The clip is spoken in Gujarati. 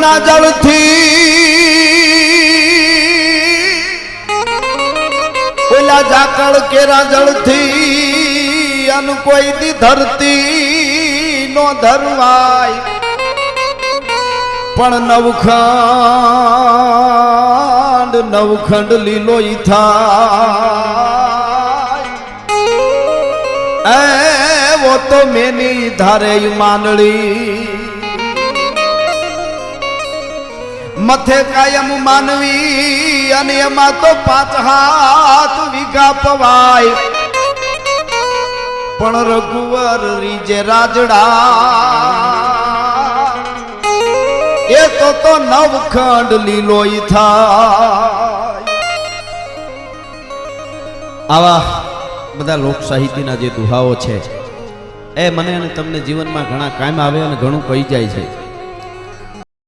ના જળથી ઓલા ઝાકળ કેરા જળથી અન કોઈ દી ધરતી નો ધરવાય પણ નવખંડ લીલો થાય એવો તો મેની ધારે માંડળી મથે કાયમ માનવી અને એમાં તો 5 હાથ વીઘા પવાય પણ રઘુવર રીજે રાજડા એ તો નવખંડ લીલોય થાય। આવા બધા લોક સાહિત્યના જે દુહાઓ છે એ મને અને તમને જીવનમાં ઘણા કામ આવે અને ઘણું કહી જાય છે।